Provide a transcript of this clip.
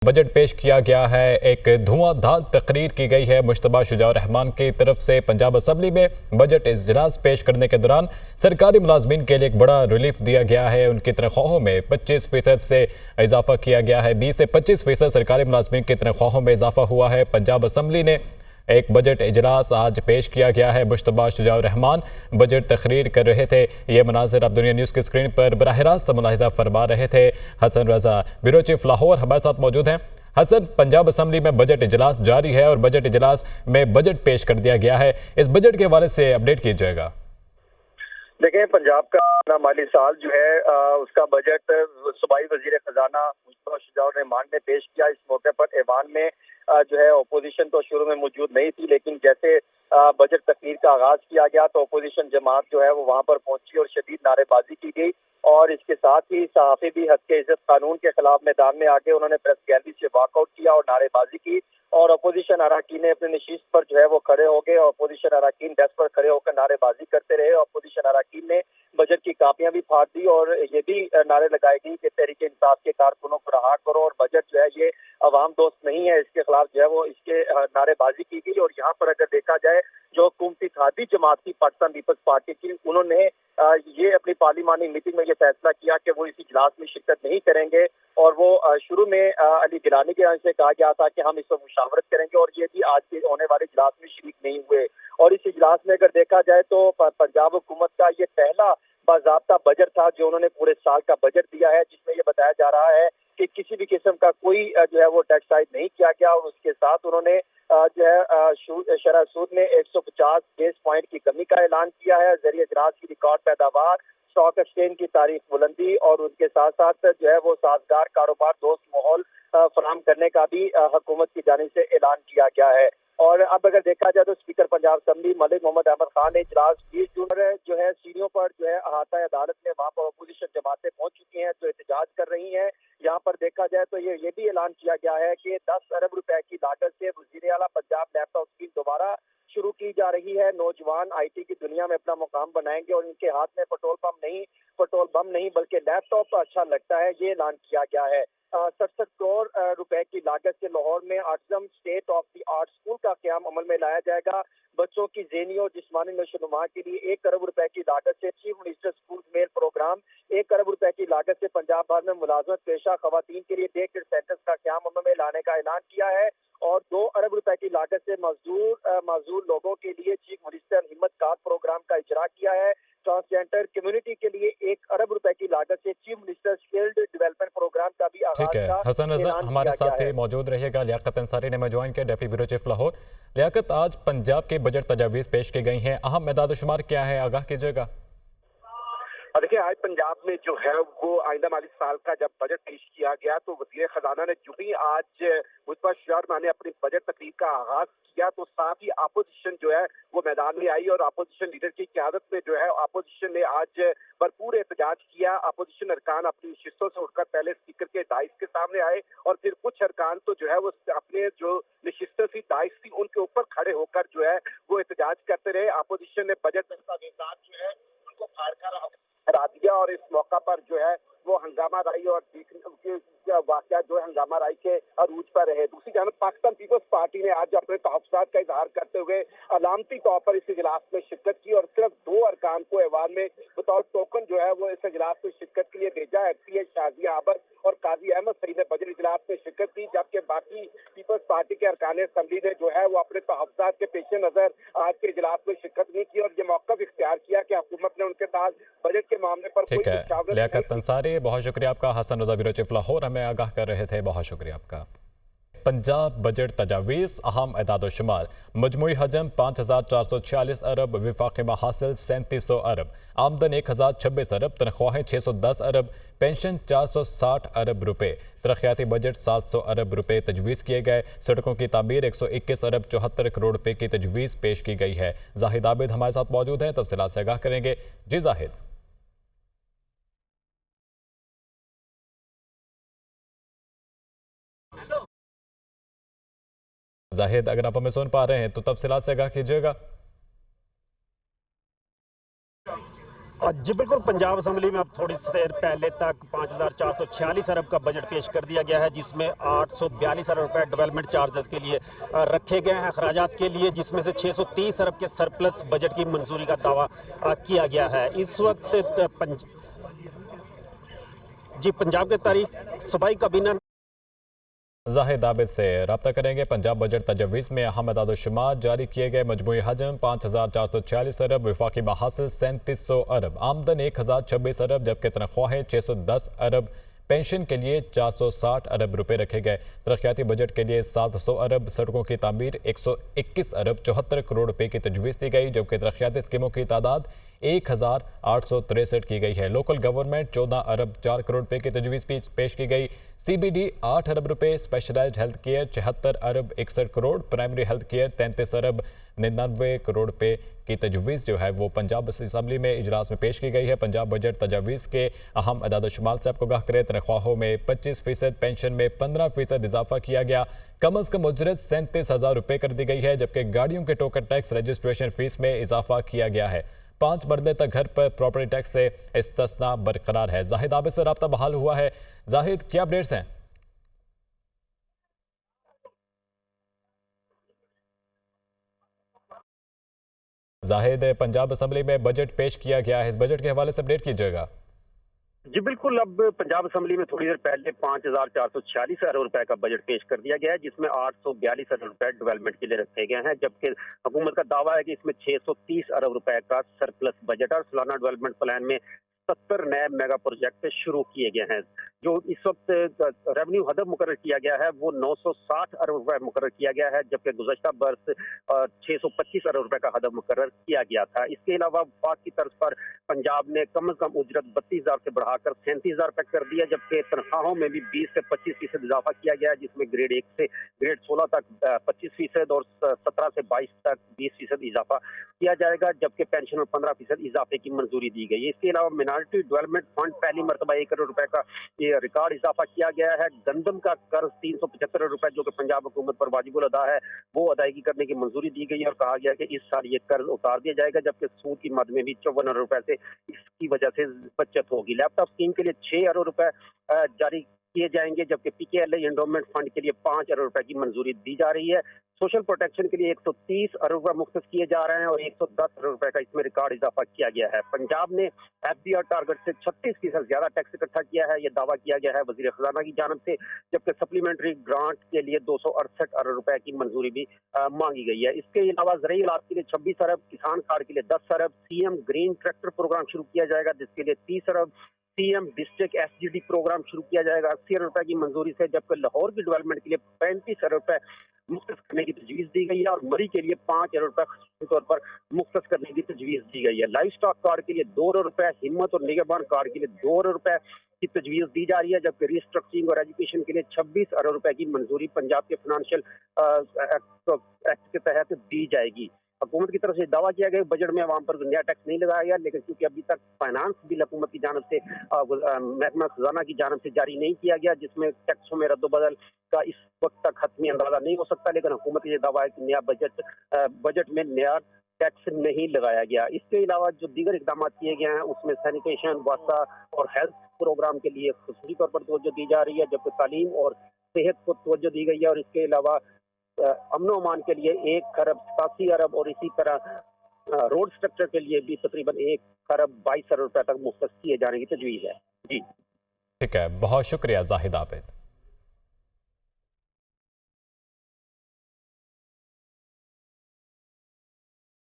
Budget पेश किया गया है। एक धुआंधार तकरीर की गई है मुश्तबा शुजाउर रहमान की तरफ से। पंजाब असम्बली में बजट इजलास पेश करने के दौरान सरकारी मुलाजमीन के लिए एक बड़ा रिलीफ दिया गया है। उनकी तनख्वाहों में 25% से इजाफा किया गया है। 20 से 25% सरकारी मुलाजमीन की तनख्वाहों में इजाफा हुआ है। पंजाब असम्बली ने एक बजट इजलास आज पेश किया गया है। मुश्तबा शुजाउर रहमान बजट तकरीर कर रहे थे। ये मनाजिर आप दुनिया न्यूज़ की स्क्रीन पर बराह रास्त मुलाहिजा फरमा रहे थे। हसन रजा ब्यूरो चीफ लाहौर हमारे साथ मौजूद हैं। हसन, पंजाब असम्बली में बजट इजलास जारी है और बजट इजलास में बजट पेश कर दिया गया है। इस बजट के हवाले से अपडेट कीजिएगा। देखें, पंजाब का माली साल जो है उसका बजट सूबाई वजीर खजाना मुश्तबा शुजाउर रहमान ने पेश किया। इस मौके पर ऐवान में जो है अपोजिशन तो शुरू में मौजूद नहीं थी, लेकिन जैसे बजट तकरीर का आगाज किया गया तो अपोजिशन जमात जो है वो वहां पर पहुंची और शदीद नारेबाजी की गई। और इसके साथ ही सहाफी भी हद के इज्जत कानून के खिलाफ मैदान में आके उन्होंने प्रेस गैलरी से वॉकआउट किया और नारेबाजी की। और अपोजिशन अराकीन अपने नशीस पर जो है वो खड़े हो गए और अपोजिशन अराकीन डेस्क पर खड़े होकर नारेबाजी करते रहे। अपोजिशन अराकीन ने बजट की कापियां भी फाड़ दी और ये भी नारे लगाए गई कि तहरीक इंसाफ के कारकुनों को रहा करो और बजट जो है ये अवाम दोस्त नहीं है। इसके खिलाफ जो है वो इसके नारेबाजी की गई। और यहाँ पर अगर देखा जाए जो हुकूमती इत्तेहादी जमात की पाकिस्तान पीपल्स पार्टी की, उन्होंने ये अपनी पार्लिमानी मीटिंग में ये फैसला किया कि वो इस इजलास में शिरकत नहीं करेंगे। और वो शुरू में अली गिलानी के से कहा गया था कि हम इस पर मुशावरत करेंगे और ये भी आज के होने वाले इजलास में शरीक नहीं हुए। और इस इजलास में अगर देखा जाए तो पंजाब हुकूमत का ये पहला बाज़ाब्ता बजट था जो उन्होंने पूरे साल का बजट दिया है, जिसमें ये बताया जा रहा है कि किसी भी किस्म का कोई जो है वो टैक्स नहीं किया गया। और उसके साथ उन्होंने जो है शरह सूद में 150 बेस पॉइंट की कमी का ऐलान किया है। जरिए अजरास की रिकॉर्ड पैदावार, स्टॉक एक्सचेंज की तारीख बुलंदी और उनके साथ साथ जो है वो साजगार कारोबार दोस्त माहौल फराहम करने का भी हुकूमत की जानिब से ऐलान किया गया है। और अब अगर देखा जाए तो स्पीकर पंजाब असेंबली मलिक मोहम्मद अहमद खान ने इजलास 20 जून जो है सीढ़ियों पर जो है अहाता अदालत में वहाँ पर अपोजिशन जमातें पहुंच चुकी हैं जो एहतजाज कर रही हैं। यहाँ पर देखा जाए तो ये भी ऐलान किया गया है कि 10 अरब रुपए की लागत से वजीर आला पंजाब लैपटॉप स्कीम दोबारा शुरू की जा रही है। नौजवान आईटी की दुनिया में अपना मुकाम बनाएंगे और इनके हाथ में पेट्रोल बम नहीं बल्कि लैपटॉप अच्छा लगता है, ये ऐलान किया गया है। 67 करोड़ रुपए की लागत से लाहौर में autism state of the art school का क़याम अमल में लाया जाएगा। बच्चों की ज़हनी और जिस्मानी नशोनुमा के लिए 1 अरब रुपए की लागत से chief minister school mail program, 1 अरब रुपए की लागत से पंजाब भर में मुलाजमत पेशा खवातीन के लिए डे केयर सेंटर्स का क़याम अमल में लाने का ऐलान किया है। और 2 अरब रुपए की लागत से मजदूर लोगों के लिए चीफ मिनिस्टर हिम्मत कार्ड प्रोग्राम का इजरा किया है। ट्रांसजेंडर कम्युनिटी के लिए 1 अरब रुपए की लागत से chief minister skilled development program का भी ठीक है, हसन रजा हमारे साथ मौजूद रहेगा। लियाकत अंसारी ने मैं ज्वाइन किया, deputy bureau chief Lahore. Liaquat, आज पंजाब के बजट तजावीज़ पेश की गई हैं, अहम एदाद शुमार क्या है, आगाह कीजिएगा। देखिए, आज पंजाब में जो है वो आइंदा माली साल का जब बजट पेश किया गया तो वज़ीर खजाना ने जो ही आज मुश्तबा शुजाउर रहमान ने अपनी बजट तकरीर का आगाज किया तो साथ ही अपोजिशन जो है वो मैदान में आई और अपोजिशन लीडर की क़यादत में जो है अपोजिशन ने आज भरपूर एहतजाज किया। अपोजिशन अरकान अपनी नशिस्तों से उठकर पहले स्पीकर के डाइस के सामने आए और फिर कुछ अरकान तो जो है वो अपने जो नशिस्तें थी, डाइस थी, उनके ऊपर खड़े होकर जो है वो एहतजाज करते रहे। अपोजिशन ने बजट दस्तावेजात जो है उनको फाड़ कर हरा दिया और इस मौका पर जो है वो हंगामा राई और वाकया जो है हंगामा राई के अरूज पर रहे। दूसरी जानब पाकिस्तान पीपल्स पार्टी ने आज अपने तहफ्फुज़ात का इजहार करते हुए अलामती तौर पर इस इजलास में शिरकत की और सिर्फ 2 अरकान को ऐवान में बतौर टोकन जो है वो इस इजलास में शिरकत के लिए भेजा है। FTA शाजिया आबर और काजी अहमद सईद ने बजट इजलास में शिरकत की, जबकि बाकी पीपल्स पार्टी के अरकान असेंबली ने जो है वो अपने तहफ्फुज़ात के पेश नजर आज के इजलास में शिरकत नहीं की और ये मौका इख्तियार किया कि हुकूमत ने उनके साथ बजट के मामले पर ठीक है, लियाकत अंसारी बहुत शुक्रिया आपका। हसन रजा ब्यूरो चीफ लाहौर हमें आगाह कर रहे थे, बहुत शुक्रिया आपका। पंजाब बजट तजावीज़, अहम एदाद शुमार, मजमूई हजम 5446 अरब, विफाक़ महासिल 3700 अरब, आमदन 1026 अरब, तनख्वाहें 610 अरब, पेंशन 460 अरब रुपए, तरक्याती बजट 700 अरब रुपए तजवीज़ किए गए। सड़कों की तामीर 121 अरब 74 करोड़ रुपए की तजवीज़ पेश की गई है। जाहिद आबिद हमारे साथ मौजूद हैं, तफसीलात से आगाह करेंगे। जी जाहिद। जाहिद, अगर आप हमें सुन पा रहे हैं तो तफसीलात से आगाह कीजिएगा। जी बिल्कुल, पंजाब असम्बली में अब थोड़ी देर पहले तक 5,446 अरब का बजट पेश कर दिया गया है, जिसमें 842 अरब रुपए डेवलपमेंट चार्जेस के लिए रखे गए हैं, अखराजात के लिए, जिसमें से 630 अरब के सरप्लस बजट की मंजूरी का दावा किया गया है। इस वक्त पंजाब के तारीख सूबाई काबीना जाहिद आबिद से रब्ता करेंगे। पंजाब बजट तजवीज़ में अहम अदाद-ओ-शुमार जारी किए गए। मजमूई हजम 5,446 अरब, विफाकी महासिल 3,700 अरब, आमदन 1,026 अरब, जबकि तनख्वाहें 610 अरब, पेंशन के लिए 460 अरब रुपए रखे गए। तरक्याती बजट के लिए 700 अरब, सड़कों की तामीर 121 अरब 74 करोड़ रुपए की तजवीज़ दी गई, जबकि तरक्याती स्कीमों की तादाद 1,863 की गई है। लोकल गवर्नमेंट 14 अरब 4 करोड़ रुपए की तजवीज़ पेश की गई। CBD 8 अरब रुपए, स्पेशलाइज्ड हेल्थ केयर 74 अरब 61 करोड़, प्राइमरी हेल्थ केयर 33 अरब 99 करोड़ रुपए की तजवीज़ जो है वो पंजाब असम्बली में इजलास में पेश की गई है। पंजाब बजट तजावीज़ के अहम अदाद-ओ-शुमार से आपको आगाह करें। तनख्वाहों में 25%, पेंशन में 15% इजाफा किया गया। कम अज़ कम उजरत 37,000 रुपये कर दी गई है, जबकि गाड़ियों के टोकन टैक्स रजिस्ट्रेशन फीस में इजाफा किया गया है। 5 मरले तक घर पर प्रॉपर्टी टैक्स से इस्तिस्ना बरकरार है। जाहिद आबिद से रब्ता बहाल हुआ है। जाहिद, क्या अपडेट्स हैं? जाहिद, पंजाब असम्बली में बजट पेश किया गया है, इस बजट के हवाले से अपडेट कीजिएगा। जी बिल्कुल, अब पंजाब असम्बली में थोड़ी देर पहले 5,446 अरब रुपए का बजट पेश कर दिया गया है, जिसमें 842 अरब रुपए डेवलपमेंट के लिए रखे गए हैं, जबकि हुकूमत का दावा है कि इसमें 630 अरब रुपए का सरप्लस बजट और सालाना डेवलपमेंट प्लान में 70 नए मेगा प्रोजेक्ट शुरू किए गए हैं। जो इस वक्त रेवेन्यू हदफ मुकर्रर किया गया है वो 960 अरब रुपए मुकर्रर किया गया है, जबकि गुज़श्ता बरस 625 अरब रुपए का हदफ मुकर्रर किया गया था। इसके अलावा वफाक की तर्ज पर पंजाब ने कम से कम उजरत 32,000 से बढ़ाकर 37,000 रुपए कर दिया, जबकि तनख्वाहों में भी 20 से 25% इजाफा किया गया है, जिसमें ग्रेड 1 से ग्रेड 16 तक 25% और 17 से 22 तक 20% इजाफा किया जाएगा, जबकि पेंशन में 15% इजाफे की मंजूरी दी गई है। इसके अलावा मिनॉरिटी डेवलपमेंट फंड पहली मरतबा 1 करोड़ रुपए का रिकॉर्ड इजाफा किया गया है। गंदम का कर्ज 375 रुपए जो कि पंजाब हुकूमत पर वाजिबुल अदा है, वो अदायगी करने की मंजूरी दी गई है और कहा गया कि इस साल ये कर्ज उतार दिया जाएगा, जबकि सूद की मद में भी 54 अरब रुपए से इसकी वजह से बचत होगी। लैपटॉप स्कीम के लिए 6 अरब रुपए जारी किए जाएंगे, जबकि PKLI एंडोमेंट फंड के लिए 5 अरब रुपए की मंजूरी दी जा रही है। सोशल प्रोटेक्शन के लिए 130 अरब रुपए मुख्तस किए जा रहे हैं और 110 अरब रुपए का इसमें रिकॉर्ड इजाफा किया गया है। पंजाब ने FBR टारगेट से 36% ज्यादा टैक्स इकट्ठा किया है, यह दावा किया गया है वजीर खजाना की जानब से, जबकि सप्लीमेंट्री ग्रांट के लिए 268 अरब रुपए की मंजूरी भी मांगी गई है। इसके अलावा ज़राई इलाज के लिए 26 अरब, किसान कार्ड के लिए 10 अरब, CM ग्रीन ट्रैक्टर प्रोग्राम शुरू किया जाएगा जिसके लिए 30 अरब, CM डिस्ट्रिक्ट SGD प्रोग्राम शुरू किया जाएगा 80 अरब रुपए की मंजूरी से, जबकि लाहौर की डेवलपमेंट के लिए 35 अरब रुपए मुख्तस करने की तजवीज़ दी गई है और मरी के लिए 5 अरब रुपए खास तौर पर मुख्तस करने की तजवीज़ दी गई है। लाइफ स्टॉक कार्ड के लिए 2 अरब रुपए, हिम्मत और निगहबान कार्ड के लिए 2 अरब रुपए की तजवीज़ दी जा रही है, जबकि रिस्ट्रक्चरिंग और एजुकेशन के लिए 26 अरब रुपए की मंजूरी पंजाब के फाइनेंशियल एक्ट के तहत दी जाएगी। हुकूमत की तरफ से दावा किया गया बजट में आवाम पर नया टैक्स नहीं लगाया गया, लेकिन क्योंकि अभी तक फाइनेंस बिल हुकूमत की जानब से महकमा खजाना की जानब से जारी नहीं किया गया, जिसमें टैक्सों में रद्दोबदल का इस वक्त तक हतमी अंदाजा नहीं हो सकता, लेकिन हुकूमत का ये दावा है कि नया बजट में नया टैक्स नहीं लगाया गया। इसके अलावा जो दीगर इकदाम किए गए हैं उसमें सैनिटेशन, वासा और हेल्थ प्रोग्राम के लिए खसूसी तौर पर तवज्जो दी जा रही है, जबकि तालीम और सेहत को तवज्जो दी गई है, और इसके अलावा अमन अमान के लिए 1 खरब 87 अरब और इसी तरह रोड स्ट्रक्चर के लिए भी तकरीबन 1 खरब 22 अरब रुपए तक मुख्तस किए जाने की तजवीज़ है। जी ठीक है, बहुत शुक्रिया जाहिद आबिद।